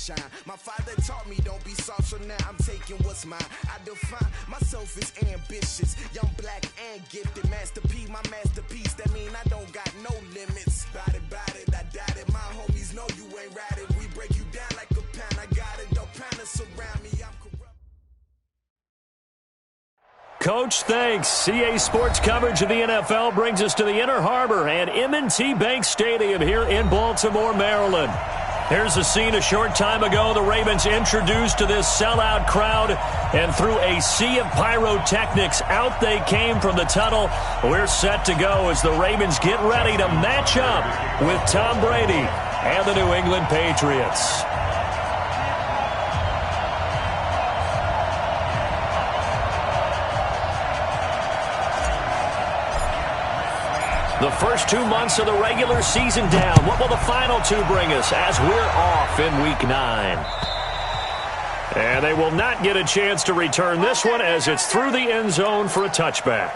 shine. My father taught me don't be soft, so now I'm taking what's mine. I define myself as ambitious, young, black, and gifted. Master P, my masterpiece, that mean I don't got no limits. Bout it, I doubt it. My homies know you ain't ride it. We break you down like a pound. I got it, don't pound to surround me. I'm corrupt. Coach, thanks. CA Sports coverage of the NFL brings us to the Inner Harbor and M&T Bank Stadium here in Baltimore, Maryland. Here's the scene a short time ago. The Ravens introduced to this sellout crowd, and through a sea of pyrotechnics, out they came from the tunnel. We're set to go as the Ravens get ready to match up with Tom Brady and the New England Patriots. The first 2 months of the regular season down. What will the final two bring us as we're off in Week 9? And they will not get a chance to return this one as it's through the end zone for a touchback.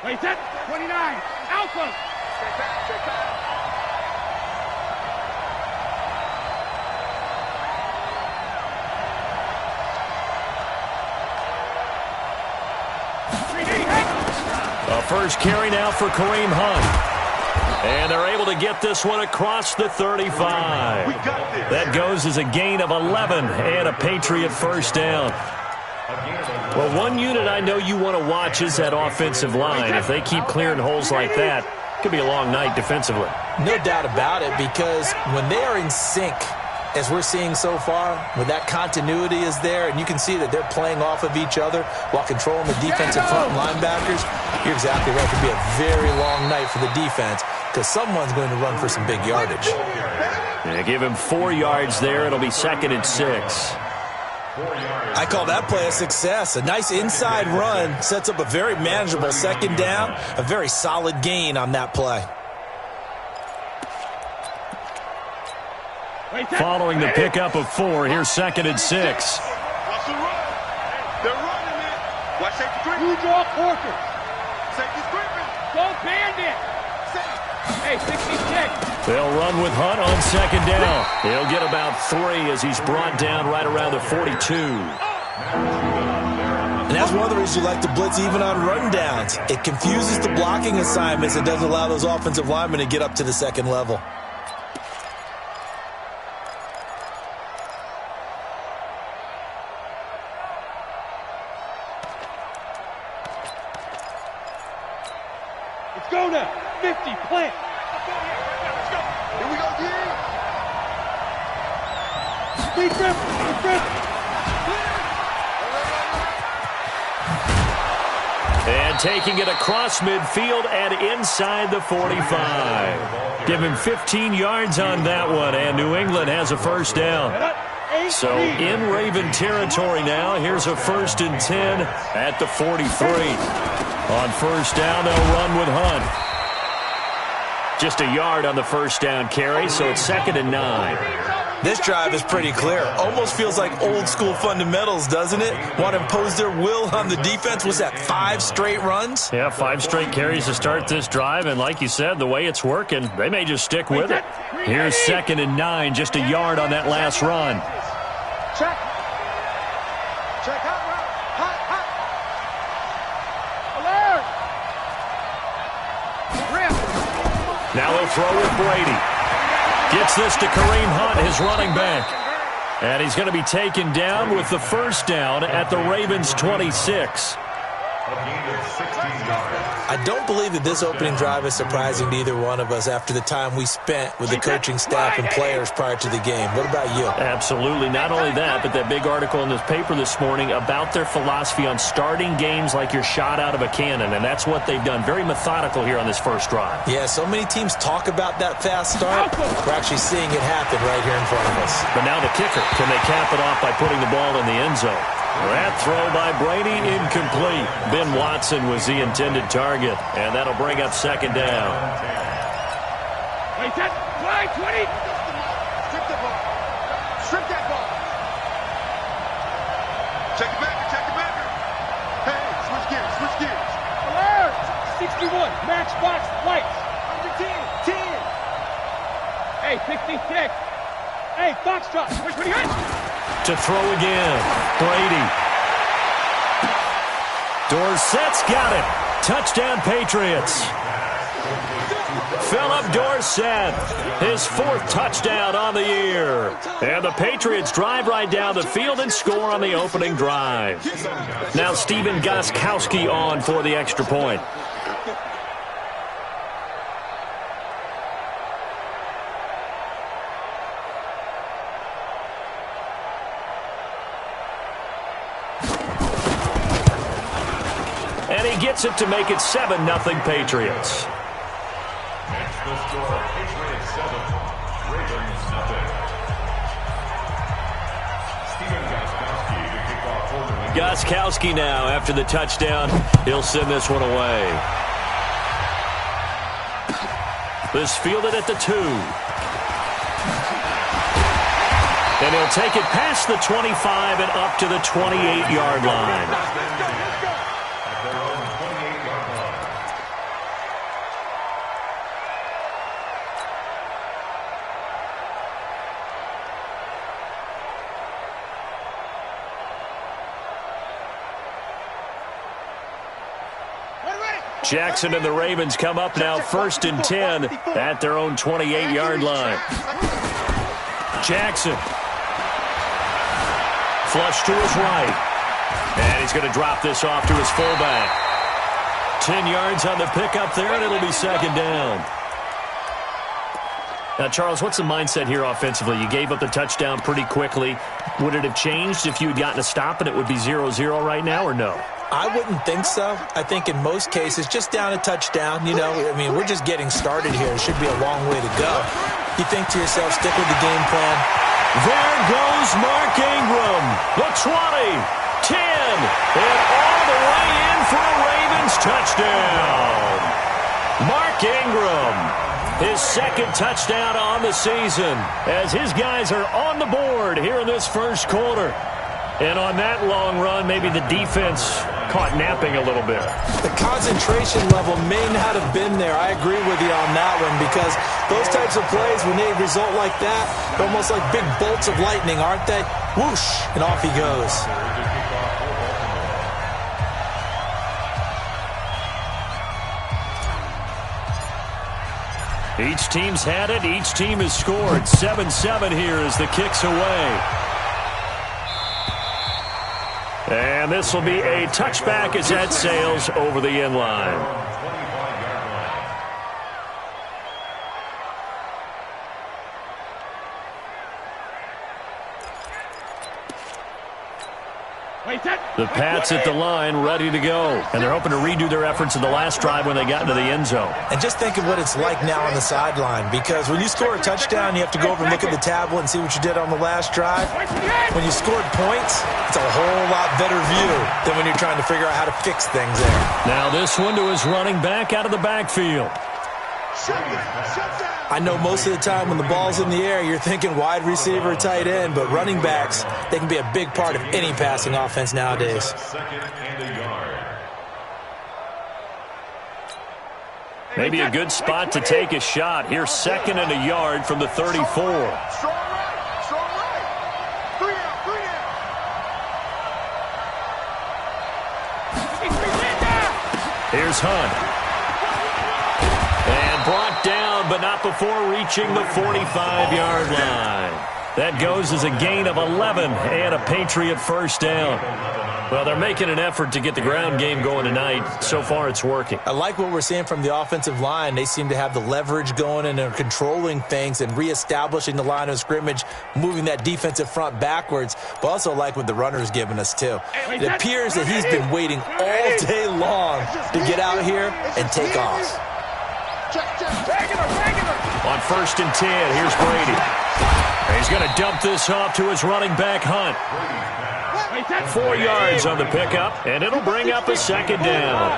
Play set, 29, Alpha. Check out. A first carry now for Kareem Hunt. And they're able to get this one across the 35. That goes as a gain of 11 and a Patriot first down. Well, one unit I know you want to watch is that offensive line. If they keep clearing holes like that, it could be a long night defensively. No doubt about it, because when they are in sync, as we're seeing so far, when that continuity is there, and you can see that they're playing off of each other while controlling the defensive front linebackers, you're exactly right. It could be a very long night for the defense because someone's going to run for some big yardage. Yeah, give him 4 yards there. It'll be 2nd and 6. I call that play a success. A nice inside run sets up a very manageable second down, a very solid gain on that play. Following the pickup of 4, here's 2nd and 6. Watch the run. They're running it. Watch safety creeping. You draw quarter. Safety's creeping. Go bandit. Hey, 66. They'll run with Hunt on 2nd down. He'll get about 3 as he's brought down right around the 42. And that's one of the reasons you like to blitz even on run downs. It confuses the blocking assignments and doesn't allow those offensive linemen to get up to the second level. Let's go now. 50, plant. Let's go. Here we go, D. Speed grip. And taking it across midfield and inside the 45. Give him 15 yards on that one, and New England has a first down. So in Raven territory now, here's a 1st and 10 at the 43. On first down, they'll run with Hunt. Just a yard on the first down carry, so it's 2nd and 9. This drive is pretty clear. Almost feels like old school fundamentals, doesn't it? Want to impose their will on the defense. Was that 5 straight runs? Yeah, 5 straight carries to start this drive, and like you said, the way it's working, they may just stick with it. Here's 2nd and 9, just a yard on that last run. Check. Check out. Hot. Alert. Rip. Now he'll throw with Brady. Gets this to Kareem Hunt, his running back. And he's going to be taken down with the first down at the Ravens' 26. I don't believe that this opening drive is surprising to either one of us after the time we spent with the coaching staff and players prior to the game. What about you? Absolutely. Not only that, but that big article in this paper this morning about their philosophy on starting games like you're shot out of a cannon, and that's what they've done. Very methodical here on this first drive. Yeah, so many teams talk about that fast start. We're actually seeing it happen right here in front of us. But now the kicker. Can they cap it off by putting the ball in the end zone? That throw by Brady, incomplete. Ben Watson was the intended target, and that'll bring up second down. Wait, that's fly, 20. Strip the ball. Strip that ball. Check it back, check it back. Hey, switch gears. Alert! 61, match box, lights. Under 10. Hey, 66. Hey, Foxtrot, which one you got? To throw again, Brady. Dorsett's got it. Touchdown, Patriots. Philip Dorsett, his fourth touchdown on the year. And the Patriots drive right down the field and score on the opening drive. Now Stephen Gostkowski on for the extra point. And he gets it to make it 7-0 Patriots. That's the score. Patriots 7, Ravens 0. Stephen Gostkowski to kick off for the Gostkowski now after the touchdown. He'll send this one away. This fielded at the 2. And he'll take it past the 25 and up to the 28-yard line. Jackson and the Ravens come up now 1st and 10 at their own 28-yard line. Jackson. Flush to his right. And he's going to drop this off to his fullback. 10 yards on the pickup there, and it'll be second down. Now, Charles, what's the mindset here offensively? You gave up the touchdown pretty quickly. Would it have changed if you had gotten a stop and it would be 0-0 right now, or no? I wouldn't think so. I think in most cases, just down a touchdown, you know, I mean, we're just getting started here. It should be a long way to go. You think to yourself, stick with the game plan. There goes Mark Ingram. The 20, 10, and all the way in for a Ravens touchdown. Mark Ingram, his second touchdown on the season, as his guys are on the board here in this first quarter. And on that long run, maybe the defense caught napping a little bit. The concentration level may not have been there. I agree with you on that one, because those types of plays, when they result like that, they're almost like big bolts of lightning, aren't they? Whoosh, and off he goes. Each team's had it. Each team has scored. 7-7 here as the kick's away. And this will be a touchback as that sails over the end line. The Pats at the line, ready to go. And they're hoping to redo their efforts in the last drive when they got into the end zone. And just think of what it's like now on the sideline, because when you score a touchdown, you have to go over and look at the tablet and see what you did on the last drive. When you scored points, it's a whole lot better view than when you're trying to figure out how to fix things there. Now this one to his running back out of the backfield. I know most of the time when the ball's in the air, you're thinking wide receiver, tight end, but running backs, they can be a big part of any passing offense nowadays. Second and a yard. Maybe a good spot to take a shot. Here's 2nd and a yard from the 34. Strong right. 3 down. Here's Hunt. And brought down before reaching the 45-yard line. That goes as a gain of 11 and a Patriot first down. Well, they're making an effort to get the ground game going tonight. So far, it's working. I like what we're seeing from the offensive line. They seem to have the leverage going, and they're controlling things and reestablishing the line of scrimmage, moving that defensive front backwards, but also like what the runner's giving us, too. It appears that he's been waiting all day long to get out here and take off. On 1st and 10, here's Brady. He's going to dump this off to his running back, Hunt. 4 yards on the pickup, and it'll bring up a second down.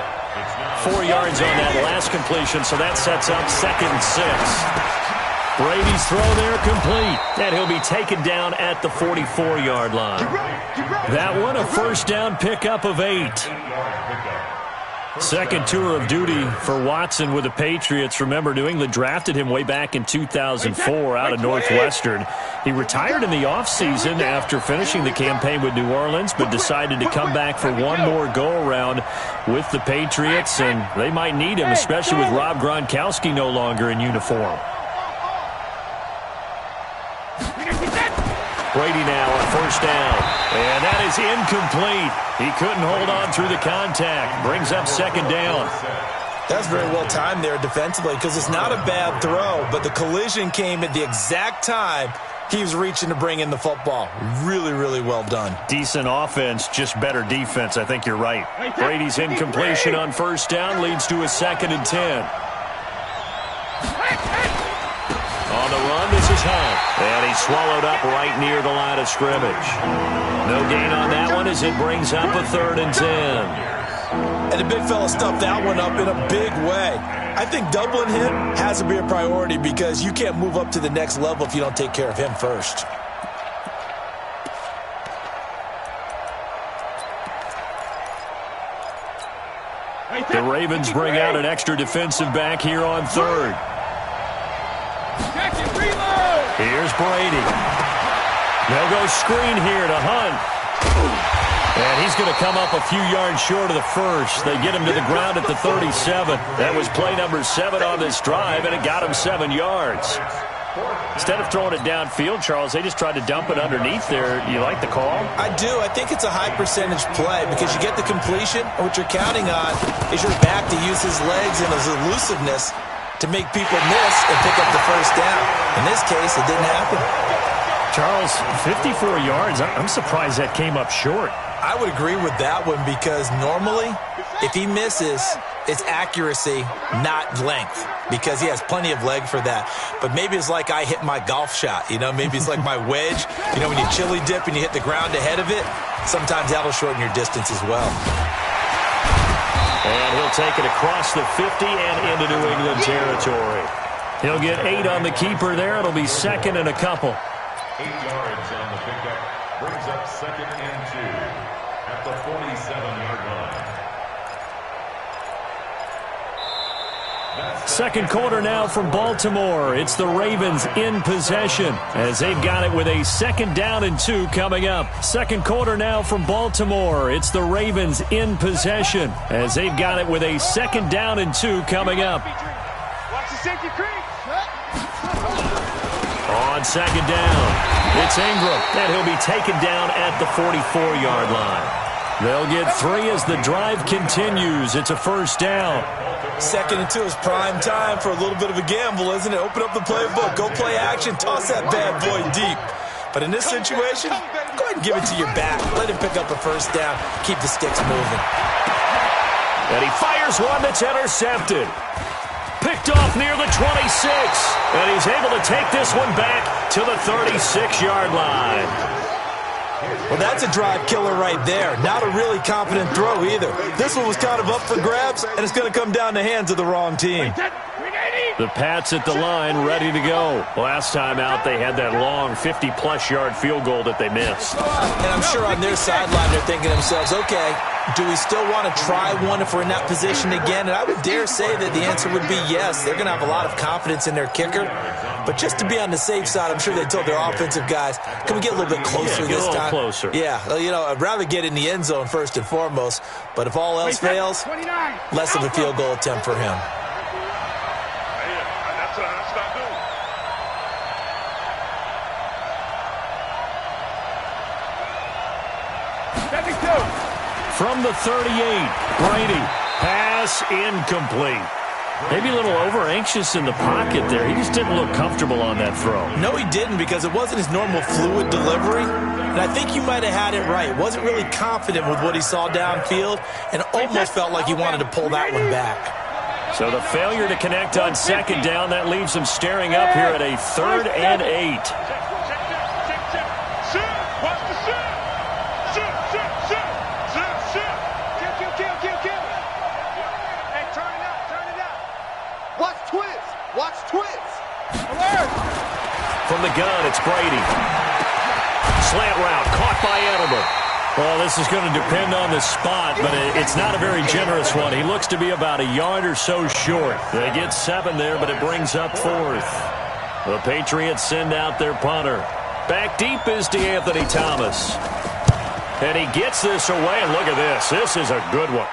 4 yards on that last completion, so that sets up 2nd and 6. Brady's throw there complete, and he'll be taken down at the 44-yard line. That one, a first down pickup of 8. Second tour of duty for Watson with the Patriots. Remember, New England drafted him way back in 2004 out of Northwestern. He retired in the offseason after finishing the campaign with New Orleans, but decided to come back for one more go-around with the Patriots, and they might need him, especially with Rob Gronkowski no longer in uniform. Brady now on first down. And that is incomplete. He couldn't hold on through the contact. Brings up second down. That's very well timed there defensively, because it's not a bad throw, but the collision came at the exact time he was reaching to bring in the football. Really, really well done. Decent offense, just better defense. I think you're right. Brady's incompletion on first down leads to a 2nd and 10. On the run, this is Hunt. And he's swallowed up right near the line of scrimmage. No gain on that one as it brings up a 3rd and 10. And the big fella stuffed that one up in a big way. I think doubling him has to be a priority, because you can't move up to the next level if you don't take care of him first. The Ravens bring out an extra defensive back here on 3rd. Here's Brady. They'll go screen here to Hunt. And he's going to come up a few yards short of the first. They get him to the ground at the 37. That was play number 7 on this drive, and it got him 7 yards. Instead of throwing it downfield, Charles, they just tried to dump it underneath there. You like the call? I do. I think it's a high-percentage play, because you get the completion, and what you're counting on is your back to use his legs and his elusiveness to make people miss and pick up the first down. In this case, it didn't happen. Charles, 54 yards. I'm surprised that came up short. I would agree with that one, because normally, if he misses, it's accuracy, not length, because he has plenty of leg for that. But maybe it's like I hit my golf shot, maybe it's like my wedge. When you chili dip and you hit the ground ahead of it, sometimes that'll shorten your distance as well. And he'll take it across the 50 and into New England territory. He'll get 8 on the keeper there. It'll be 2nd and a couple. 8 yards on the pickup. Brings up 2nd and 2 at the 47-yard line. Second quarter now from Baltimore. It's the Ravens in possession as they've got it with a 2nd down and 2 coming up. Second quarter now from Baltimore. It's the Ravens in possession as they've got it with a 2nd down and 2 coming up. Watch the safety creep. On 2nd down, it's Ingram, and he'll be taken down at the 44-yard line. They'll get 3 as the drive continues. It's a first down. 2nd and 2 is prime time for a little bit of a gamble, isn't it? Open up the playbook, go play action, toss that bad boy deep. But in this situation, go ahead and give it to your back. Let him pick up a first down. Keep the sticks moving. And he fires one that's intercepted. Picked off near the 26. And he's able to take this one back to the 36-yard line. Well, that's a drive killer right there. Not a really confident throw either. This one was kind of up for grabs, and it's going to come down the hands of the wrong team. The Pats at the line, ready to go. Last time out, they had that long 50-plus yard field goal that they missed. And I'm sure on their sideline, they're thinking to themselves, okay, do we still want to try one if we're in that position again? And I would dare say that the answer would be yes. They're going to have a lot of confidence in their kicker. But just to be on the safe side, I'm sure they told their offensive guys, can we get a little bit closer this time? Closer. Yeah, I'd rather get in the end zone first and foremost. But if all else fails, less of a field goal attempt for him. That's not good. From the 38, Brady. Pass incomplete. Maybe a little over-anxious in the pocket there. He just didn't look comfortable on that throw. No, he didn't, because it wasn't his normal fluid delivery. And I think you might have had it right. Wasn't really confident with what he saw downfield and almost felt like he wanted to pull that one back. So the failure to connect on second down, that leaves him staring up here at a 3rd and 8. From the gun, it's Brady. Slant route, caught by Edelman. Well, this is going to depend on the spot, but it's not a very generous one. He looks to be about a yard or so short. They get 7 there, but it brings up 4th. The Patriots send out their punter. Back deep is DeAnthony Thomas. And he gets this away, and look at this. This is a good one.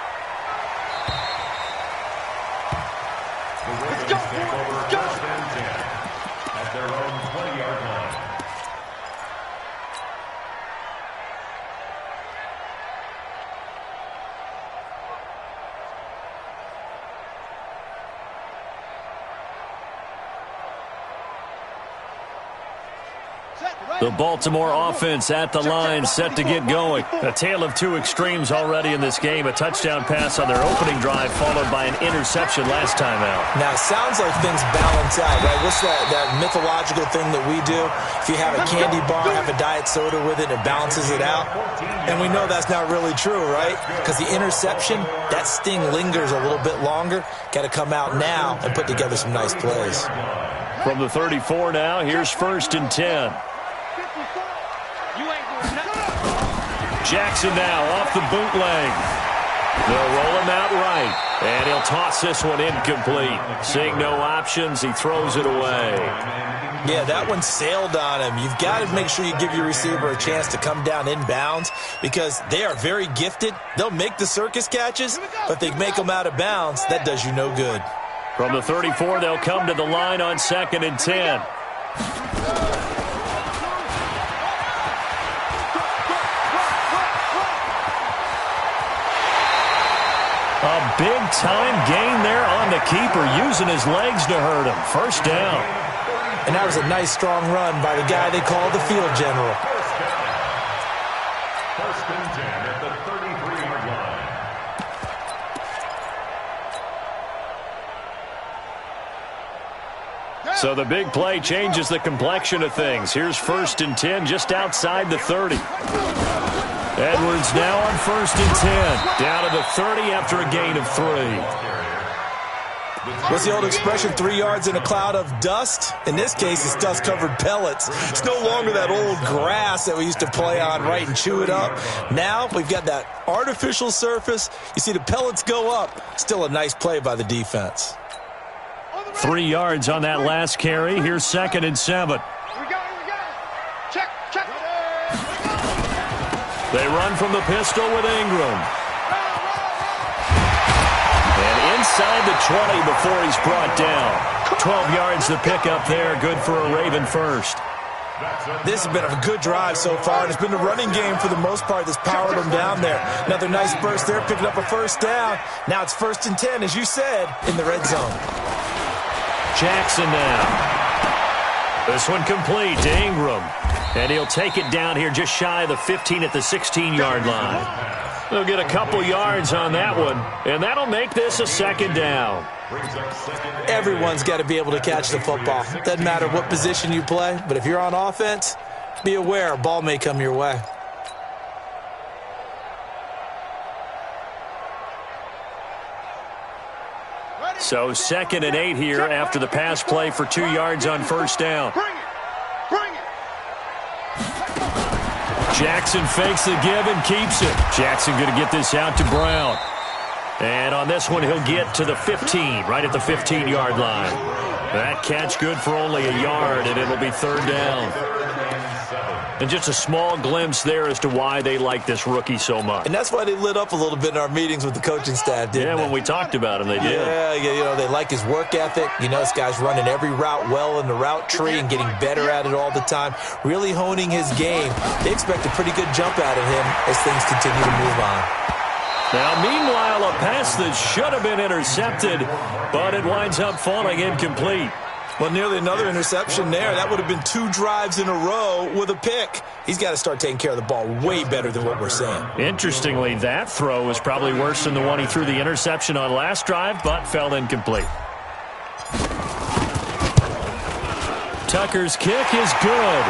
The Baltimore offense at the line, set to get going. A tale of two extremes already in this game. A touchdown pass on their opening drive, followed by an interception last time out. Now, it sounds like things balance out, right? What's that mythological thing that we do? If you have a candy bar, have a diet soda with it, it balances it out. And we know that's not really true, right? Because the interception, that sting lingers a little bit longer. Got to come out now and put together some nice plays. From the 34 now, here's 1st and 10. Jackson now off the bootleg. They'll roll him out right, and he'll toss this one incomplete. Seeing no options, he throws it away. Yeah, that one sailed on him. You've got to make sure you give your receiver a chance to come down inbounds because they are very gifted. They'll make the circus catches, but if they make them out of bounds, that does you no good. From the 34, they'll come to the line on 2nd and 10. A big-time gain there on the keeper, using his legs to hurt him. 1st down. And that was a nice, strong run by the guy they call the field general. 1st and 10 at the 33-yard line. So the big play changes the complexion of things. Here's 1st and 10 just outside the 30. Edwards now on 1st and 10. Down to the 30 after a gain of 3. What's the old expression, 3 yards in a cloud of dust? In this case, it's dust-covered pellets. It's no longer that old grass that we used to play on, right, and chew it up. Now we've got that artificial surface. You see the pellets go up. Still a nice play by the defense. 3 yards on that last carry. Here's 2nd and 7. Check. They run from the pistol with Ingram. And inside the 20 before he's brought down. 12 yards to pick up there. Good for a Raven first. This has been a good drive so far, and it's been the running game for the most part that's powered them down there. Another nice burst there, picking up a 1st down. Now it's 1st and 10, as you said, in the red zone. Jackson now. This one complete to Ingram. And he'll take it down here just shy of the 15 at the 16-yard line. They'll get a couple yards on that one, and that'll make this a 2nd down. Everyone's got to be able to catch the football. Doesn't matter what position you play, but if you're on offense, be aware a ball may come your way. So 2nd and 8 here after the pass play for 2 yards on 1st down. Bring it. Jackson fakes the give and keeps it. Jackson going to get this out to Brown. And on this one, he'll get to the 15, right at the 15-yard line. That catch good for only a yard, and it'll be 3rd down. And just a small glimpse there as to why they like this rookie so much. And that's why they lit up a little bit in our meetings with the coaching staff, didn't they? When we talked about him, they did. Yeah, they like his work ethic. This guy's running every route well in the route tree and getting better at it all the time, really honing his game. They expect a pretty good jump out of him as things continue to move on. Now, meanwhile, a pass that should have been intercepted, but it winds up falling incomplete. Well, nearly another interception there. That would have been 2 drives in a row with a pick. He's got to start taking care of the ball way better than what we're seeing. Interestingly, that throw was probably worse than the one he threw the interception on last drive, but fell incomplete. Tucker's kick is good.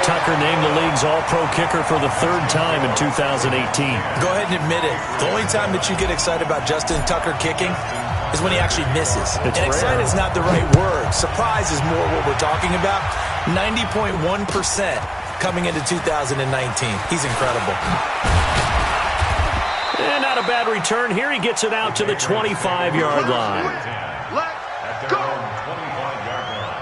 Tucker named the league's all-pro kicker for the 3rd time in 2018. Go ahead and admit it. The only time that you get excited about Justin Tucker kicking is when he actually misses. It's and excited is not the right word. Surprise is more what we're talking about. 90.1% coming into 2019. He's incredible. And not a bad return here. He gets it out to the 25-yard line. Let's go. 25-yard line.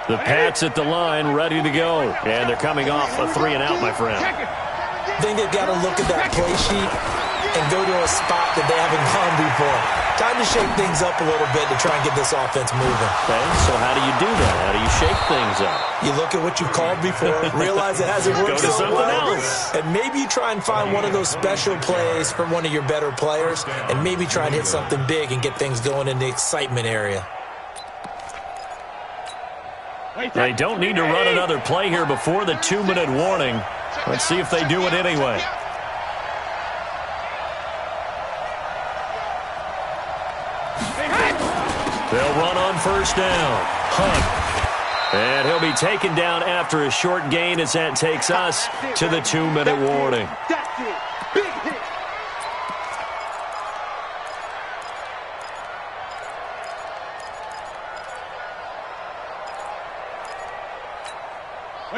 The Pats at the line, ready to go. And they're coming off a 3-and-out, my friend. I think they've got to look at that play sheet and go to a spot that they haven't gone before. Time to shake things up a little bit to try and get this offense moving. Okay, so how do you do that? How do you shake things up? You look at what you've called before, realize it hasn't worked Go to so something well, else. and maybe try and find one of those special plays from one of your better players, and maybe try and hit something big and get things going in the excitement area. They don't need to run another play here before the 2-minute warning. Let's see if they do it anyway. They'll run on first down. Hunt. And he'll be taken down after a short gain as that takes us to the 2-minute warning. That's it. Big hit.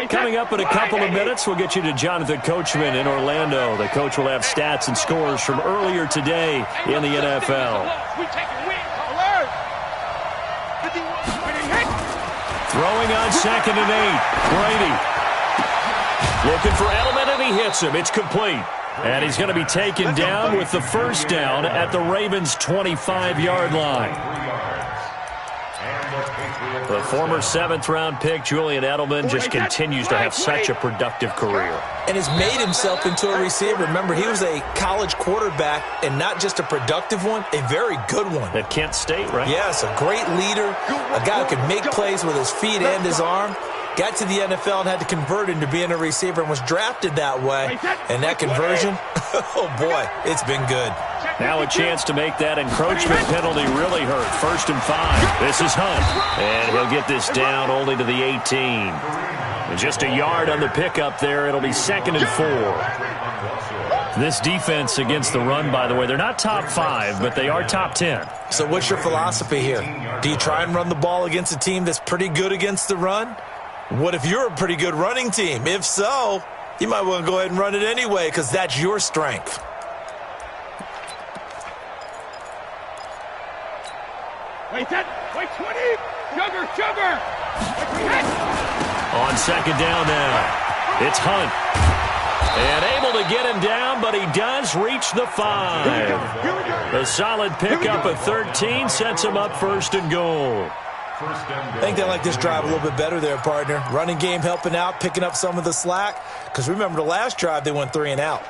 Coming up in a couple of minutes, we'll get you to Jonathan Coachman in Orlando. The coach will have stats and scores from earlier today in the NFL. Throwing on 2nd and 8. Brady. Looking for Edelman, and he hits him. It's complete. And he's going to be taken down with the first down at the Ravens' 25-yard line. The former 7th-round pick, Julian Edelman, just continues to have such a productive career. And has made himself into a receiver. Remember, he was a college quarterback, and not just a productive one, a very good one. At Kent State, right? Yes, a great leader, a guy who could make plays with his feet and his arm. Got to the NFL and had to convert into being a receiver and was drafted that way. And that conversion, oh boy, it's been good. Now a chance to make that encroachment penalty really hurt. 1st and 5. This is Hunt. And he'll get this down only to the 18. And just a yard on the pickup there. It'll be 2nd and 4. This defense against the run, by the way, they're not top 5, but they are top 10. So what's your philosophy here? Do you try and run the ball against a team that's pretty good against the run? What if you're a pretty good running team? If so, you might want to go ahead and run it anyway because that's your strength. Wait, 20. Sugar. On 2nd down now, it's Hunt. And able to get him down, but he does reach the 5. A solid pickup of 13 sets him up 1st and goal. I think they like this drive a little bit better there, partner. Running game helping out, picking up some of the slack. Because remember, the last drive, they went 3-and-out.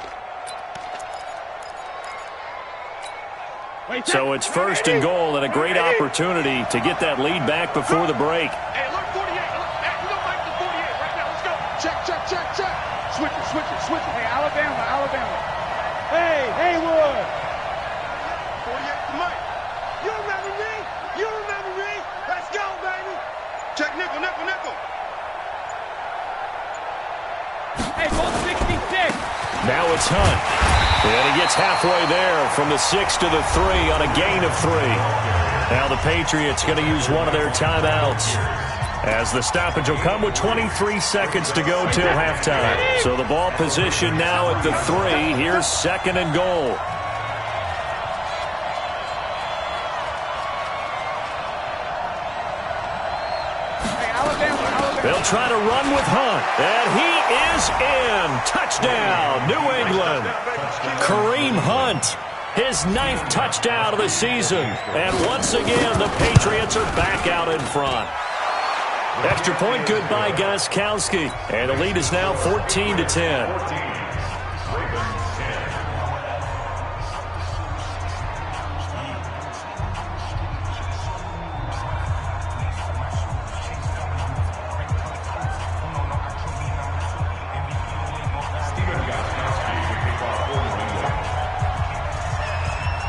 So it's 1st and goal and a great opportunity to get that lead back before the break. Hey, look, 48. You don't like the 48 right now. Let's go. Check. Switch it. Hey, Alabama. Hey, Haywood. 48 to Mike. You remember me? Let's go, baby. Check nickel. Hey, ball 66. Now it's Hunt. And he gets halfway there from the 6 to the 3 on a gain of 3. Now the Patriots going to use one of their timeouts, as the stoppage will come with 23 seconds to go till halftime. So the ball position now at the 3. Here's 2nd and goal. They'll try to run with Hunt, and he is in. Touchdown, New England. Kareem Hunt, his 9th touchdown of the season. And once again, the Patriots are back out in front. Extra point good by Gostkowski, and the lead is now 14-10.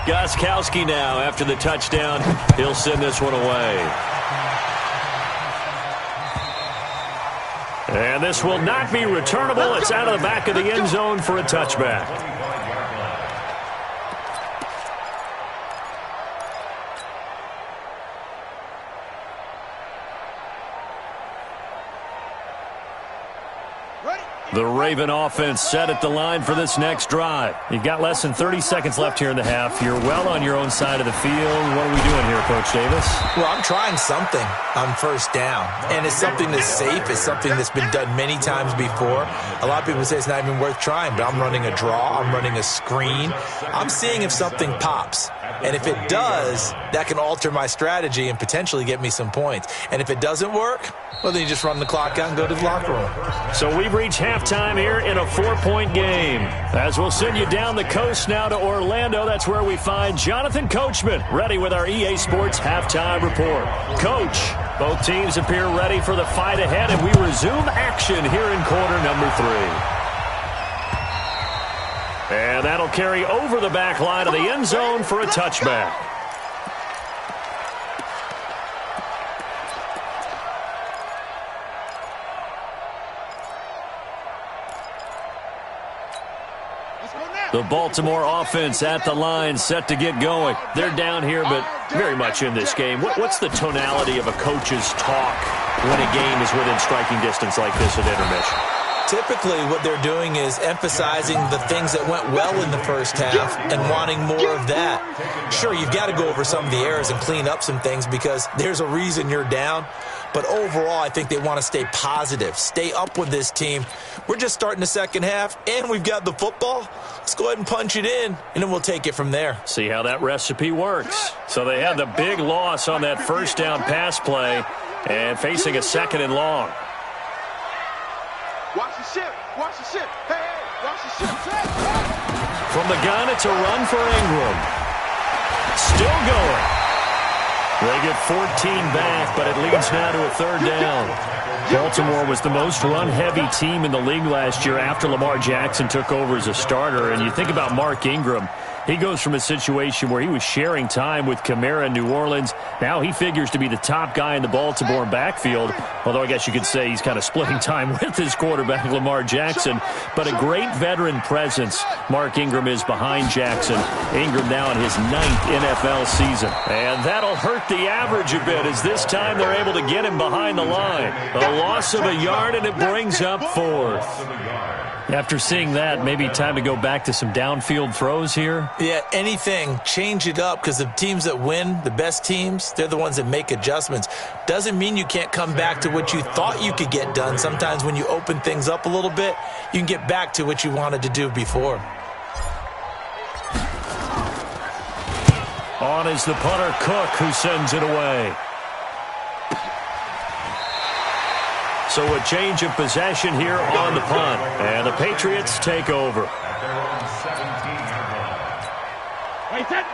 Gostkowski now after the touchdown. He'll send this one away. And this will not be returnable. It's out of the back of the end zone for a touchback. The Raven offense set at the line for this next drive. You've got less than 30 seconds left here in the half. You're well on your own side of the field. What are we doing here, Coach Davis? Well, I'm trying something on first down, and it's something that's safe. It's something that's been done many times before. A lot of people say it's not even worth trying, but I'm running a draw. I'm running a screen. I'm seeing if something pops. And if it does, that can alter my strategy and potentially get me some points. And if it doesn't work, well, then you just run the clock out and go to the locker room. So we've reached halftime here in a 4-point game. As we'll send you down the coast now to Orlando, that's where we find Jonathan Coachman, ready with our EA Sports halftime report. Coach, both teams appear ready for the fight ahead, and we resume action here in quarter number 3. And that'll carry over the back line of the end zone for a touchback. The Baltimore offense at the line, set to get going. They're down here, but very much in this game. What's the tonality of a coach's talk when a game is within striking distance like this at intermission? Typically, what they're doing is emphasizing the things that went well in the first half and wanting more of that. Sure, you've got to go over some of the errors and clean up some things because there's a reason you're down. But overall, I think they want to stay positive, stay up with this team. We're just starting the second half, and we've got the football. Let's go ahead and punch it in, and then we'll take it from there. See how that recipe works. So they had the big loss on that first down pass play and facing a 2nd and long. Watch the ship. Watch the ship. Hey, watch the ship. From the gun, it's a run for Ingram. Still going. They get 14 back, but it leads now to a 3rd down. Baltimore was the most run-heavy team in the league last year after Lamar Jackson took over as a starter. And you think about Mark Ingram. He goes from a situation where he was sharing time with Kamara in New Orleans. Now he figures to be the top guy in the Baltimore backfield, although I guess you could say he's kind of splitting time with his quarterback, Lamar Jackson. But a great veteran presence. Mark Ingram is behind Jackson. Ingram now in his 9th NFL season. And that'll hurt the average a bit as this time they're able to get him behind the line. A loss of a yard, and it brings up 4th. After seeing that, maybe time to go back to some downfield throws here. Yeah, anything. Change it up because the teams that win, the best teams, they're the ones that make adjustments. Doesn't mean you can't come back to what you thought you could get done. Sometimes when you open things up a little bit, you can get back to what you wanted to do before. On is the punter, Cook, who sends it away. So a change of possession here on the punt. And the Patriots take over.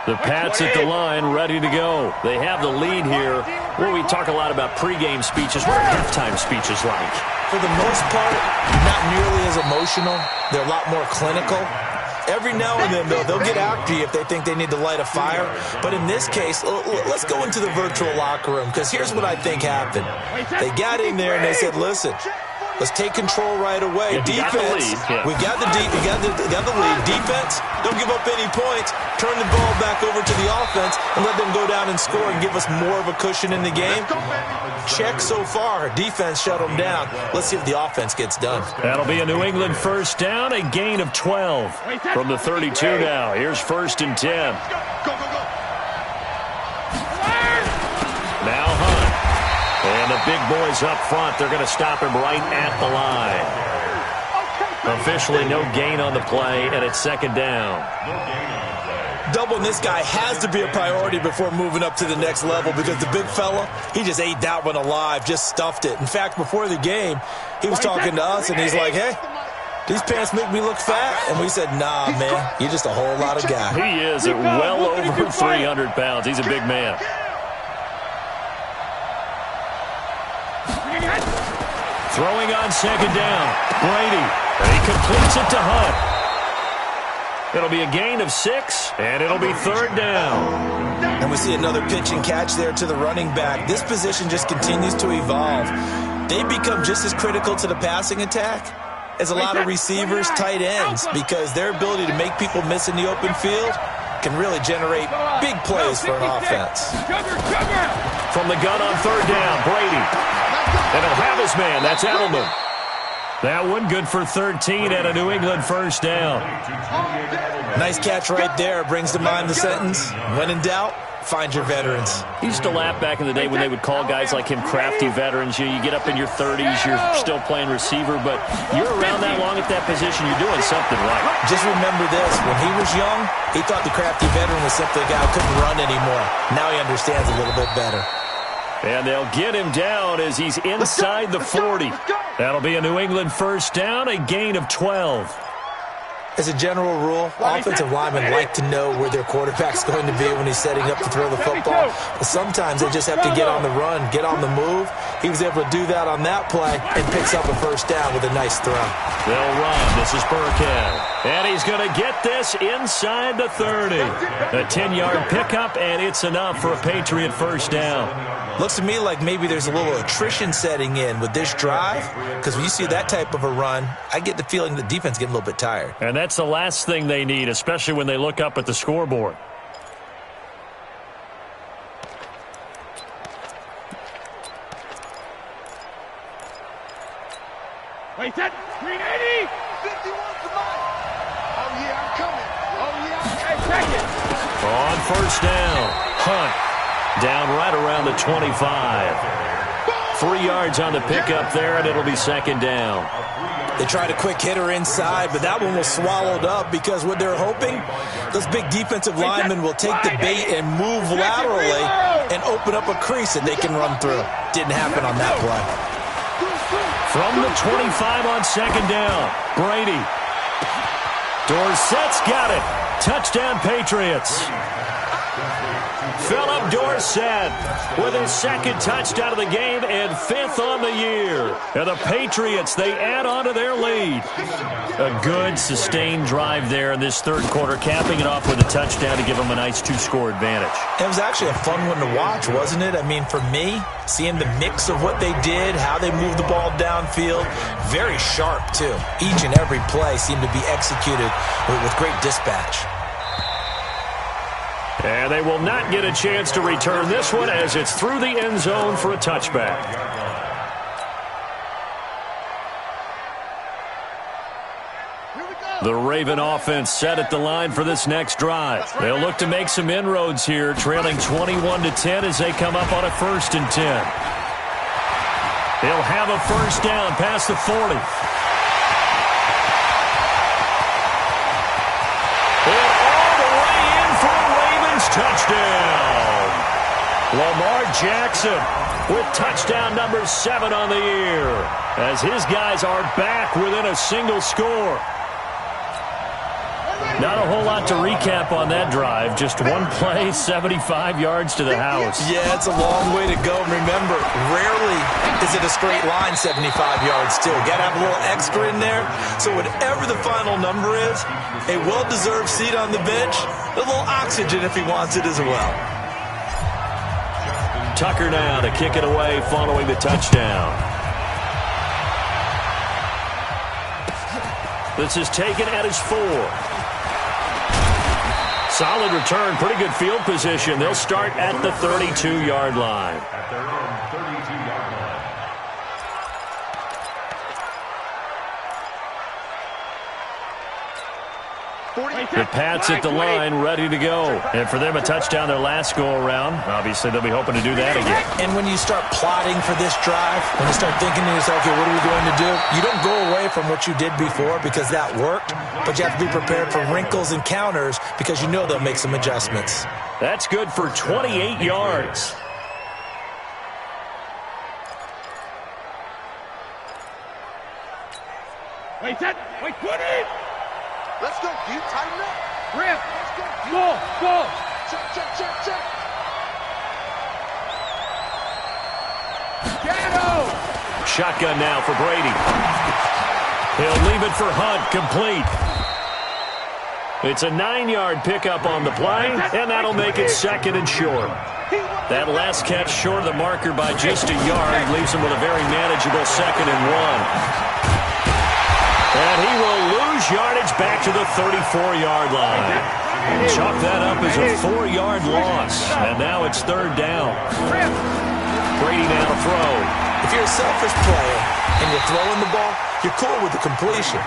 The Pats at the line, ready to go. They have the lead here. Well, we talk a lot about pregame speeches. What are halftime speeches like? For the most part, not nearly as emotional. They're a lot more clinical. Every now and then, though, they'll get after you if they think they need to light a fire. But in this case, let's go into the virtual locker room, because here's what I think happened. They got in there and they said, listen, let's take control right away. Defense, we got the lead. Defense, don't give up any points. Turn the ball back over to the offense and let them go down and score and give us more of a cushion in the game. Check so far. Defense shut them down. Let's see if the offense gets done. That'll be a New England first down, a gain of 12 from the 32 now. Here's 1st and 10. Now Hunt. And the big boys up front. They're going to stop him right at the line. Officially no gain on the play, and it's second down. Doubling this guy has to be a priority before moving up to the next level because the big fella, he just ate that one alive, just stuffed it. In fact, before the game, he was talking to us, and he's like, hey, these pants make me look fat. And we said, nah, man, you're just a whole lot of guy. He is at well over 300 pounds. He's a big man. Throwing on second down. Brady. He completes it to Hunt. It'll be a gain of 6, and it'll be third down. And we see another pitch and catch there to the running back. This position just continues to evolve. They become just as critical to the passing attack as a lot of receivers, tight ends, because their ability to make people miss in the open field can really generate big plays for an offense. From the gun on third down, Brady. And he'll have his man. That's Edelman. That one good for 13 and a New England first down. Nice catch right there. Brings to mind the sentence, when in doubt, find your veterans. He used to laugh back in the day when they would call guys like him crafty veterans. You get up in your 30s, you're still playing receiver, but you're around that long at that position, you're doing something right. Just remember this. When he was young, he thought the crafty veteran was simply a guy who couldn't run anymore. Now he understands a little bit better. And they'll get him down as he's inside the 40. That'll be a New England first down, a gain of 12. As a general rule, offensive linemen like to know where their quarterback's going to be when he's setting up to throw the football. But sometimes they just have to get on the run, get on the move. He was able to do that on that play and picks up a first down with a nice throw. They'll run. This is Burkhead. And he's going to get this inside the 30. A 10-yard pickup, and it's enough for a Patriot first down. Looks to me like maybe there's a little attrition setting in with this drive, because when you see that type of a run, I get the feeling the defense is getting a little bit tired. And that's the last thing they need, especially when they look up at the scoreboard. Wait, that 380! 51, come on! Oh, yeah, I'm coming. Oh, yeah. Hey, check it! On first down, Hunt. Down right around the 25. 3 yards on the pickup there, and it'll be second down. They tried a quick hitter inside, but that one was swallowed up because what they're hoping, those big defensive linemen will take the bait and move laterally and open up a crease that they can run through. Didn't happen on that play. From the 25 on second down, Brady. Dorsett's got it. Touchdown, Patriots. Philip Dorsett with his second touchdown of the game and 5th on the year. And the Patriots, they add on to their lead. A good, sustained drive there in this third quarter, capping it off with a touchdown to give them a nice 2-score advantage. It was actually a fun one to watch, wasn't it? I mean, for me, seeing the mix of what they did, how they moved the ball downfield, very sharp, too. Each and every play seemed to be executed with great dispatch. And they will not get a chance to return this one as it's through the end zone for a touchback. The Raven offense set at the line for this next drive. They'll look to make some inroads here, trailing 21-10 as they come up on a 1st and 10. They'll have a first down past the 40. Touchdown. Lamar Jackson with touchdown number 7 on the year as his guys are back within a single score. Not a whole lot to recap on that drive. Just one play, 75 yards to the house. Yeah, it's a long way to go. Remember, rarely is it a straight line 75 yards, too. Got to have a little extra in there. So whatever the final number is, a well-deserved seat on the bench, a little oxygen if he wants it as well. Tucker now to kick it away following the touchdown. This is taken at his 4. Solid return, pretty good field position. They'll start at the 32-yard line. At their own 32-yard line. The Pats at the line, ready to go. And for them, a touchdown their last go-around. Obviously, they'll be hoping to do that again. And when you start plotting for this drive, when you start thinking to yourself, okay, what are we going to do? You don't go away from what you did before because that worked, but you have to be prepared for wrinkles and counters because you know they'll make some adjustments. That's good for 28 yards. Wait, set. Wait, put it. Let's go, deep, tighten up. Rip. Let's go. Go. Check. Ghetto. Shotgun now for Brady. He'll leave it for Hunt, complete. It's a 9-yard pickup on the play, and that'll make it 2nd and short. That last catch short of the marker by just a yard leaves him with a very manageable 2nd and 1. And he will lose yardage back to the 34-yard line. Chalk that up as a 4-yard loss. And now it's 3rd down. Brady now to throw. If you're a selfish player and you're throwing the ball, you're cool with the completion.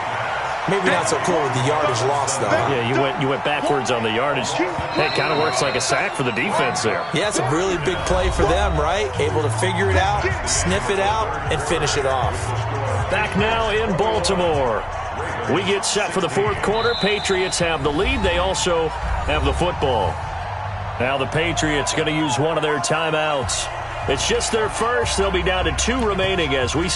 Maybe not so cool with the yardage loss, though. Yeah, you went backwards on the yardage. It kind of works like a sack for the defense there. Yeah, it's a really big play for them, right? Able to figure it out, sniff it out, and finish it off. Back now in Baltimore. We get set for the 4th quarter. Patriots have the lead. They also have the football. Now the Patriots going to use one of their timeouts. It's just their first. They'll be down to 2 remaining as we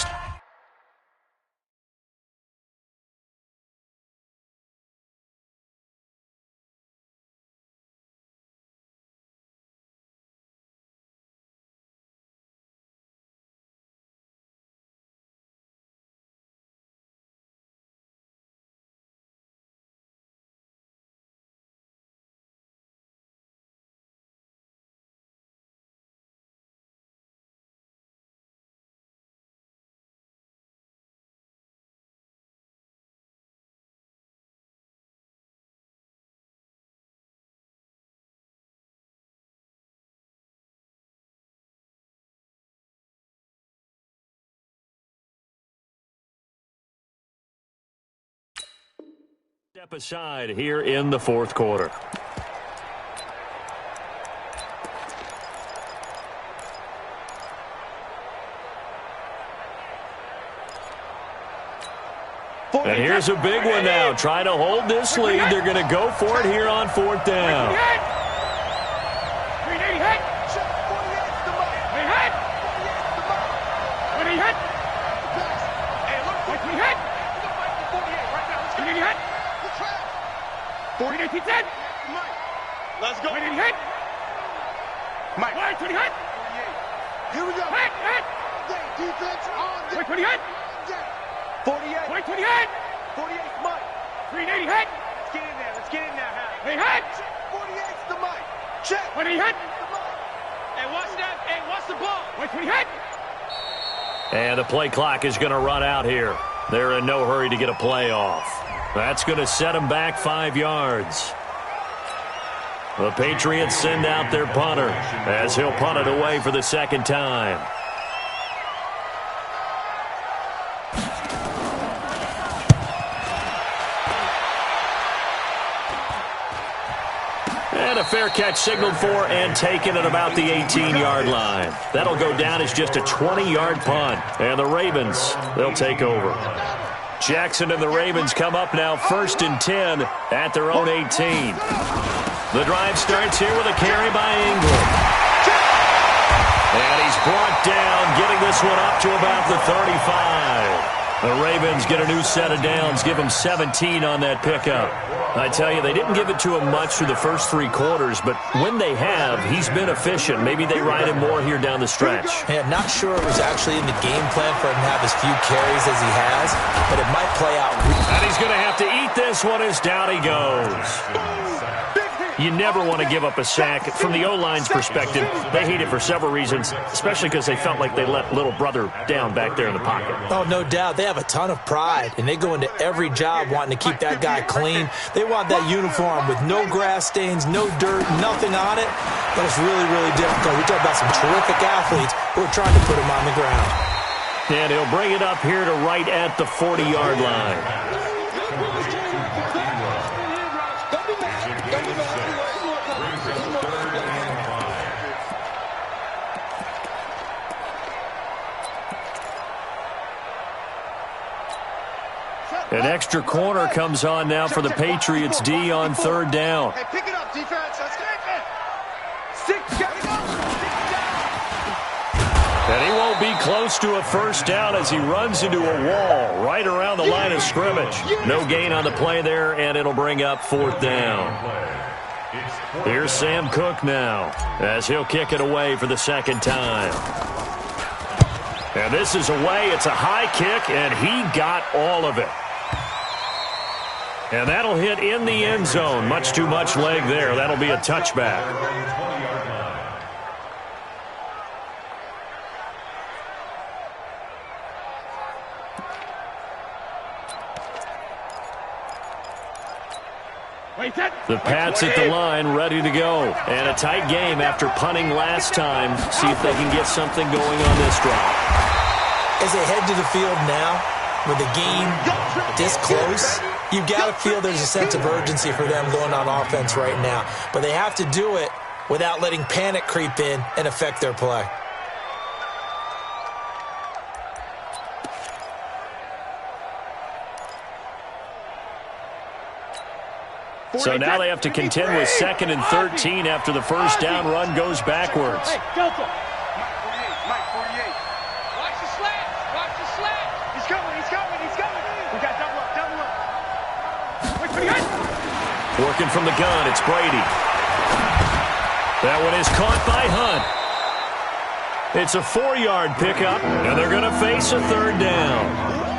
step aside here in the 4th quarter. And here's a big one now. Trying to hold this lead. They're going to go for it here on 4th down. Let's go. Hit. Mike. Here we go. Hit. Defense on the 48. 48. 48. 48. Mike. 380 hit. Let's get in there. Hey, hit. 48's the Mike. Check. 20 hit. Hey, watch that. Hey, watch the ball. 20 hit. And the play clock is going to run out here. They're in no hurry to get a play off. That's going to set them back 5 yards. The Patriots send out their punter as he'll punt it away for the 2nd time. And a fair catch signaled for and taken at about the 18-yard line. That'll go down as just a 20-yard punt. And the Ravens, they'll take over. Jackson and the Ravens come up now 1st and 10 at their own 18. The drive starts here with a carry by Ingram. And he's brought down, getting this one up to about the 35. The Ravens get a new set of downs, give him 17 on that pickup. I tell you, they didn't give it to him much through the first 3 quarters, but when they have, he's been efficient. Maybe they ride him more here down the stretch. Yeah, not sure it was actually in the game plan for him to have as few carries as he has, but it might play out. And he's going to have to eat this one as down he goes. You never want to give up a sack. From the O-line's perspective, they hate it for several reasons, especially because they felt like they let little brother down back there in the pocket. Oh, no doubt. They have a ton of pride, and they go into every job wanting to keep that guy clean. They want that uniform with no grass stains, no dirt, nothing on it. But it's really, really difficult. We talk about some terrific athletes who are trying to put him on the ground. And he'll bring it up here to right at the 40-yard line. An extra corner comes on now for the Patriots D on third down. Hey, pick it up, defense. Let's get it. 6, And he won't be close to a first down as he runs into a wall right around the line of scrimmage. No gain on the play there, and it'll bring up fourth down. Here's Sam Cook now as he'll kick it away for the second time. And this is away. It's a high kick, and he got all of it. And that'll hit in the end zone. Much too much leg there. That'll be a touchback. The Pats at the line, ready to go. And a tight game after punting last time. See if they can get something going on this drive. As they head to the field now, with the game this close, you've got to feel there's a sense of urgency for them going on offense right now. But they have to do it without letting panic creep in and affect their play. So now they have to contend with 2nd and 13 after the first down run goes backwards. Hey, Delta. Mike 48. Watch the slant. Watch the slant. He's coming. He's coming. He's coming. We got double up. Double up. Wait for the end. Working from the gun, it's Brady. That one is caught by Hunt. It's a 4-yard pickup, and they're going to face a third down.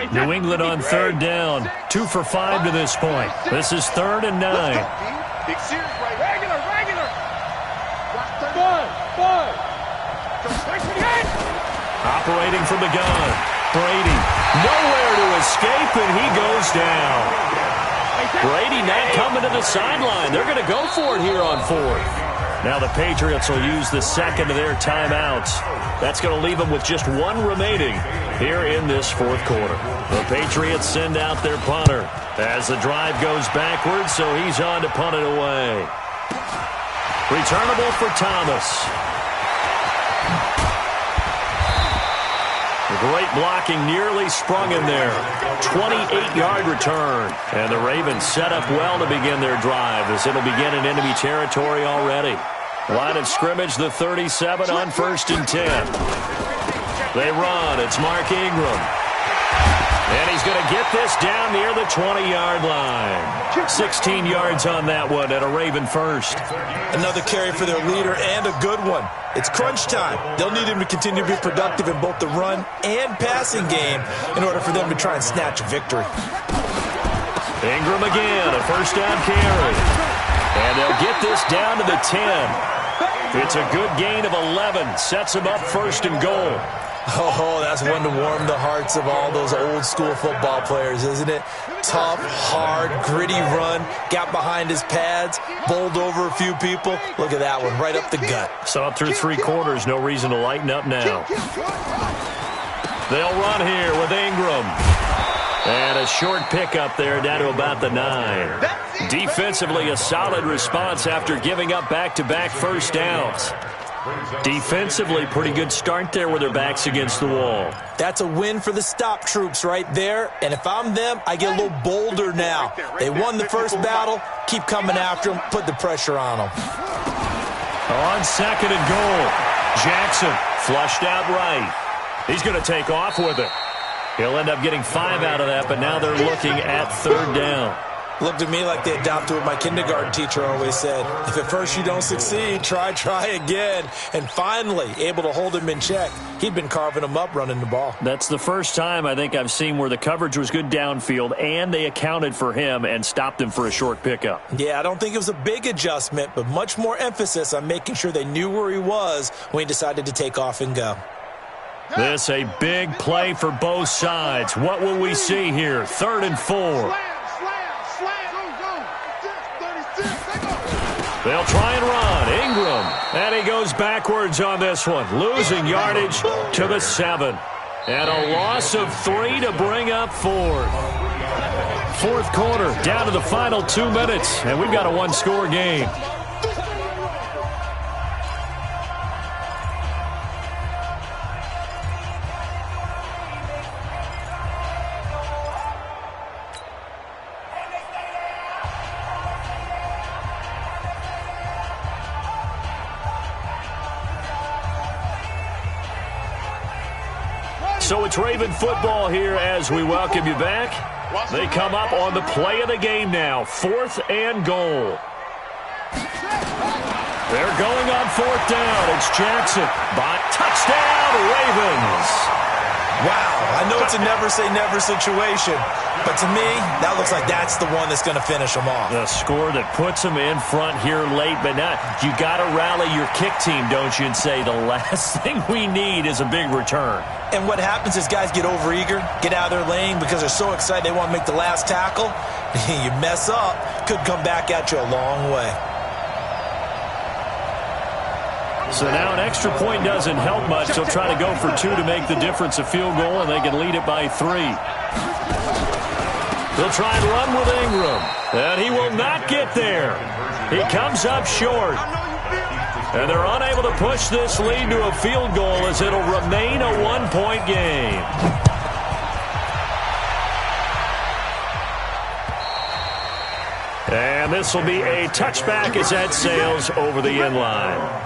New England on third down. 2 for 5 to this point. This is 3rd and 9. Big series, right? Regular. Bud. Operating from the gun. Brady. Nowhere to escape, and he goes down. Brady not coming to the sideline. They're going to go for it here on 4th. Now the Patriots will use the second of their timeouts. That's going to leave them with just 1 remaining here in this 4th quarter. The Patriots send out their punter as the drive goes backwards, so he's on to punt it away. Returnable for Thomas. Great blocking, nearly sprung in there. 28-yard return. And the Ravens set up well to begin their drive as it'll begin in enemy territory already. Line of scrimmage, the 37 on 1st and 10. They run. It's Mark Ingram. And he's going to get this down near the 20-yard line. 16 yards on that one and a Raven first. Another carry for their leader and a good one. It's crunch time. They'll need him to continue to be productive in both the run and passing game in order for them to try and snatch a victory. Ingram again, a first down carry. And they'll get this down to the 10. It's a good gain of 11. Sets them up 1st and goal. Oh, that's one to warm the hearts of all those old-school football players, isn't it? Tough, hard, gritty run. Got behind his pads, bowled over a few people. Look at that one, right up the gut. Saw it through 3 quarters. No reason to lighten up now. They'll run here with Ingram. And a short pickup there down to about the 9. Defensively, a solid response after giving up back-to-back first downs. Defensively, pretty good start there with their backs against the wall. That's a win for the stop troops right there. And if I'm them, I get a little bolder now. They won the first battle. Keep coming after them. Put the pressure on them. On 2nd and goal. Jackson flushed out right. He's going to take off with it. He'll end up getting 5 out of that, but now they're looking at 3rd down. Looked to me like they adopted what my kindergarten teacher always said. If at first you don't succeed, try again. And finally, able to hold him in check. He'd been carving him up running the ball. That's the first time I think I've seen where the coverage was good downfield and they accounted for him and stopped him for a short pickup. Yeah, I don't think it was a big adjustment, but much more emphasis on making sure they knew where he was when he decided to take off and go. This a big play for both sides. What will we see here? 3rd and 4. They'll try and run. Ingram. And he goes backwards on this one, losing yardage to the 7. And a loss of 3 to bring up 4th. Fourth quarter, down to the final 2 minutes, and we've got a one-score game. So it's Raven football here as we welcome you back. They come up on the play of the game now, 4th and goal. They're going on 4th down. It's Jackson. By touchdown, Ravens. Wow, I know it's a never-say-never situation, but to me, that looks like that's the one that's going to finish them off. The score that puts them in front here late, but not. You got to rally your kick team, don't you, and say the last thing we need is a big return. And what happens is guys get overeager, get out of their lane because they're so excited they want to make the last tackle. You mess up, could come back at you a long way. So now an extra point doesn't help much. They'll try to go for 2 to make the difference a field goal, and they can lead it by 3. They'll try and run with Ingram, and he will not get there. He comes up short. And they're unable to push this lead to a field goal as it'll remain a one-point game. And this will be a touchback as that sails over the end line.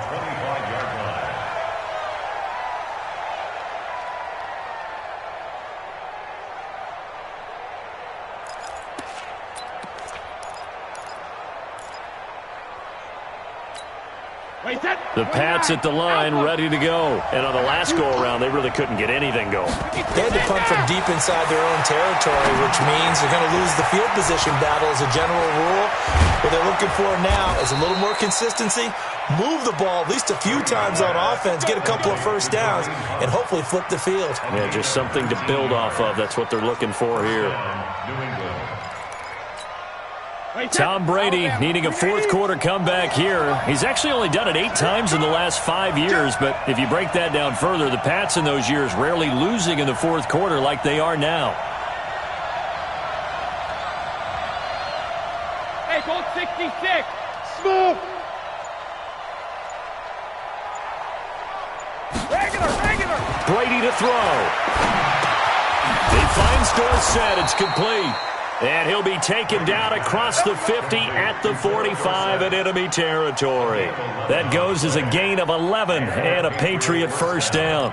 The Pats at the line, ready to go. And on the last go-around, they really couldn't get anything going. They had to punt from deep inside their own territory, which means they're going to lose the field position battle as a general rule. What they're looking for now is a little more consistency, move the ball at least a few times on offense, get a couple of first downs, and hopefully flip the field. Yeah, just something to build off of. That's what they're looking for here. Tom Brady needing a fourth quarter comeback here. He's actually only done it 8 times in the last 5 years, but if you break that down further, the Pats in those years rarely losing in the fourth quarter like they are now. Hey, Colt 66. Smooth. Regular. Brady to throw. He finds Dorsett. It's complete. And he'll be taken down across the 50 at the 45 in enemy territory. That goes as a gain of 11 and a Patriot first down.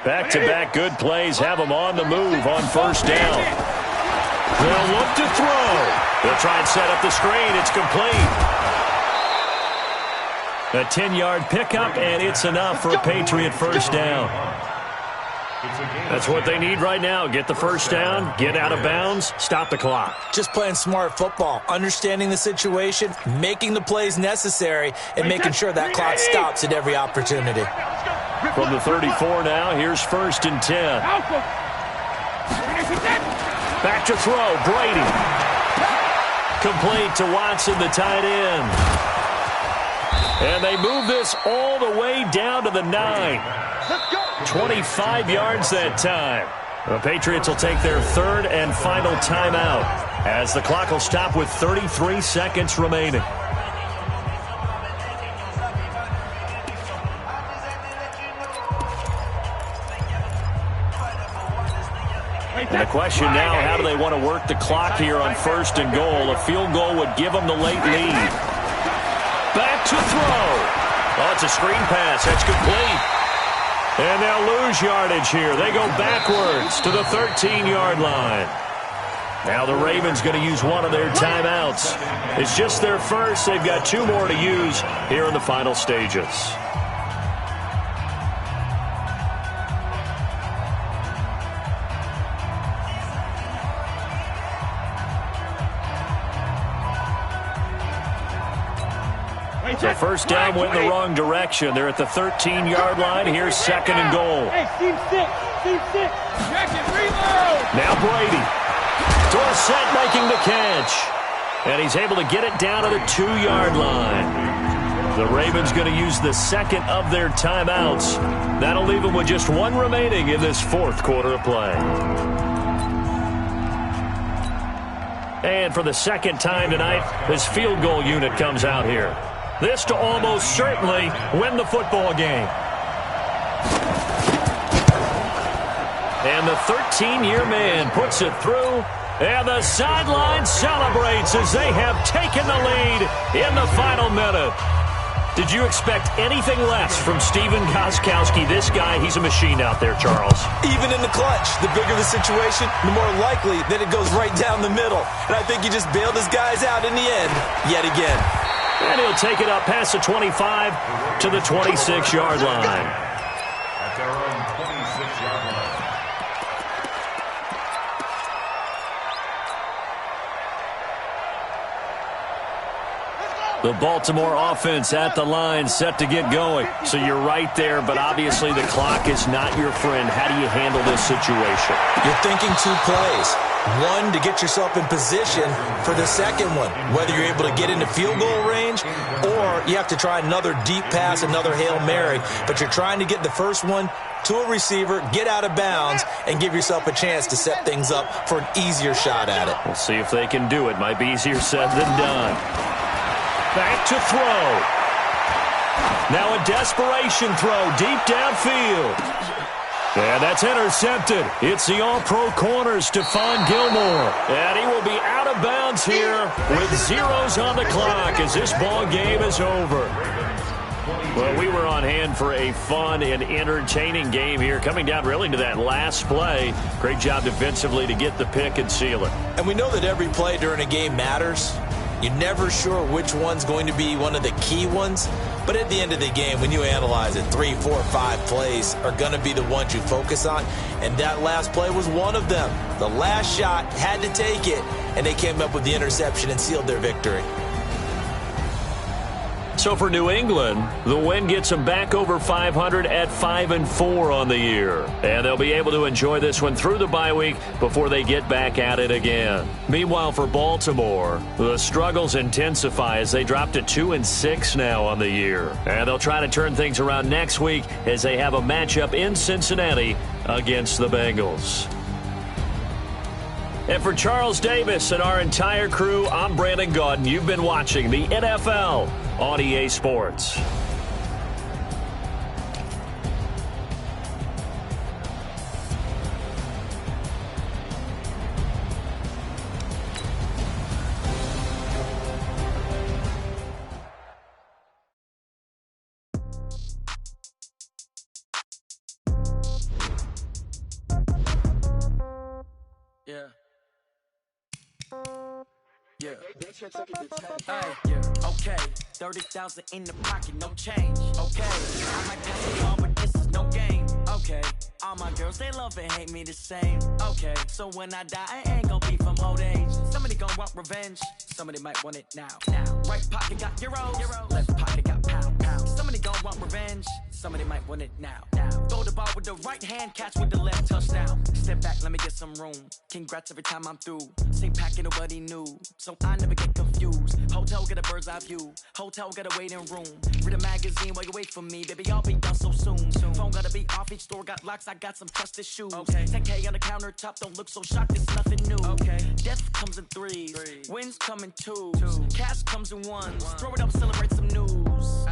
Back-to-back good plays have them on the move on first down. They'll look to throw. They'll try and set up the screen. It's complete. A 10-yard pickup, and it's enough for a Patriot first down. That's what they need right now. Get the first down, get out of bounds, stop the clock. Just playing smart football, understanding the situation, making the plays necessary, and making sure that clock stops at every opportunity. From the 34 now, here's 1st and 10. Back to throw, Brady. Complete to Watson, the tight end. And they move this all the way down to the 9. 25 yards that time. The Patriots will take their 3rd and final timeout as the clock will stop with 33 seconds remaining. And the question now, how do they want to work the clock here on 1st and goal? A field goal would give them the late lead. Back to throw. Oh, it's a screen pass. That's complete. And they'll lose yardage here. They go backwards to the 13-yard line. Now the Ravens going to use one of their timeouts. It's just their first. They've got 2 more to use here in the final stages. So first down went in the wrong direction. They're at the 13-yard line. Here's second and goal. Hey, team six. Check it, reload. Now Brady. Dorsett making the catch. And he's able to get it down to the 2-yard line. The Ravens going to use the second of their timeouts. That'll leave them with just one remaining in this fourth quarter of play. And for the second time tonight, this field goal unit comes out here. This to almost certainly win the football game. And the 13-year man puts it through. And the sideline celebrates as they have taken the lead in the final minute. Did you expect anything less from Stephen Gostkowski? This guy, he's a machine out there, Charles. Even in the clutch, the bigger the situation, the more likely that it goes right down the middle. And I think he just bailed his guys out in the end, yet again. And he'll take it up past the 25 to the 26-yard line. At their own 26-yard line. The Baltimore offense at the line, set to get going. So you're right there, but obviously the clock is not your friend. How do you handle this situation? You're thinking two plays. One, to get yourself in position for the second one, whether you're able to get into field goal range or you have to try another deep pass, another Hail Mary, but you're trying to get the first one to a receiver, get out of bounds, and give yourself a chance to set things up for an easier shot at it. We'll see if they can do it. Might be easier said than done. Back to throw. Now a desperation throw deep downfield. And that's intercepted. It's the all-pro corner, Stephon Gilmore. And he will be out of bounds here with zeros on the clock as this ball game is over. Well, we were on hand for a fun and entertaining game here, coming down really to that last play. Great job defensively to get the pick and seal it. And we know that every play during a game matters. You're never sure which one's going to be one of the key ones. But at the end of the game, when you analyze it, 3, 4, 5 plays are going to be the ones you focus on. And that last play was one of them. The last shot had to take it, and they came up with the interception and sealed their victory. So for New England, the win gets them back over 500 at 5-4 on the year. And they'll be able to enjoy this one through the bye week before they get back at it again. Meanwhile, for Baltimore, the struggles intensify as they drop to 2-6 now on the year. And they'll try to turn things around next week as they have a matchup in Cincinnati against the Bengals. And for Charles Davis and our entire crew, I'm Brandon Gaudin. You've been watching the NFL on EA Sports. Yeah. Okay, 30,000 in the pocket, no change. Okay, I might pass the ball, but this is no game. Okay, all my girls, they love and hate me the same. Okay, so when I die, I ain't gonna be from old age. Somebody gon' want revenge, somebody might want it now. Right pocket got euros, left pocket got pound. Somebody gon' want revenge, somebody might want it now. Throw the ball with the right hand, catch with the left, touchdown. Step back, let me get some room. Congrats every time I'm through. Same packet, nobody knew, so I never get confused. Hotel, get a bird's eye view. Hotel, got a waiting room. Read a magazine while you wait for me, baby, I'll be done so soon. Phone gotta be off, each store got locks, I got some trusted shoes. Okay, 10K on the countertop, don't look so shocked, it's nothing new. Okay, death comes in threes, wins come in twos, cash comes in ones. Throw it up, celebrate some news.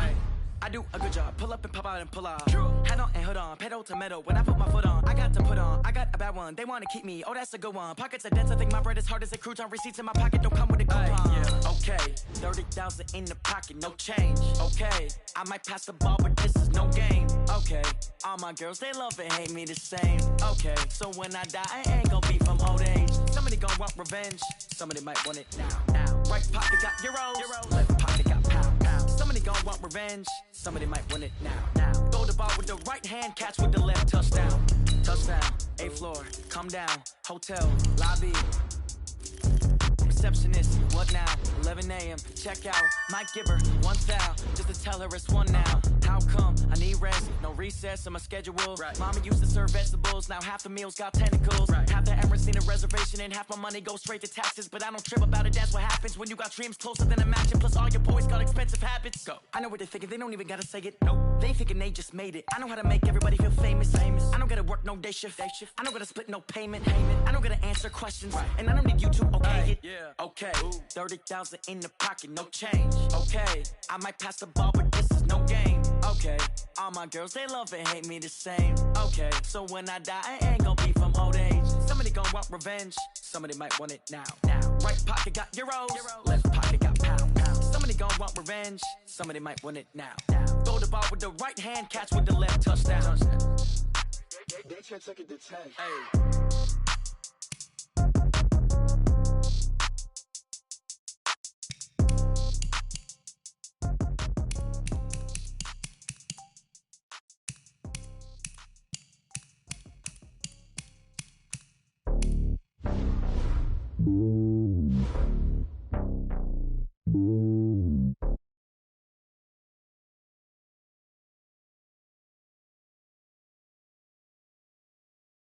I do a good job, pull up and pop out and pull out. Head on and hood on, pedal to metal. When I put my foot on, I got to put on. I got a bad one, they wanna keep me, oh that's a good one. Pockets are dense, I think my bread is hard as a crouton. Receipts in my pocket, don't come with a coupon. Okay, 30,000 in the pocket, no change. Okay, I might pass the ball, but this is no game. Okay, all my girls, they love and hate me the same. Okay, so when I die, I ain't gonna be from old age. Somebody gon' want revenge, somebody might want it now. Right pocket got euros, left pocket got pound. Somebody gon' want revenge, somebody might want it now. Throw the ball with the right hand, catch with the left, touchdown. Touchdown, A floor, come down, hotel, lobby. receptionist. What now? 11 a.m. Check out. Might give her one foul just to tell her it's one now. How come? I need rest. No recess in my schedule. Right. Mama used to serve vegetables. Now half the meals got tentacles. Right. Half the Emirates need a reservation and half my money goes straight to taxes. But I don't trip about it. That's what happens when you got dreams closer than a mansion. Plus all your boys got expensive habits. Go. I know what they're thinking. They don't even gotta say it. Nope. They thinking they just made it. I know how to make everybody feel famous. I don't gotta work no day shift. I don't gotta split no payment. I don't gotta answer questions. Right. And I don't need you to okay it. Yeah. Okay. 30,000 in the pocket, no change. Okay. I might pass the ball, but this is no game. Okay. All my girls, they love and hate me the same. Okay. So when I die, I ain't gonna be from old age. Somebody gon' want revenge. Somebody might want it now. Right pocket got euros. Left pocket got pound. Somebody gon' want revenge. Somebody might want it now. Throw the ball with the right hand, catch with the left, touchdown. They can't take it to 10.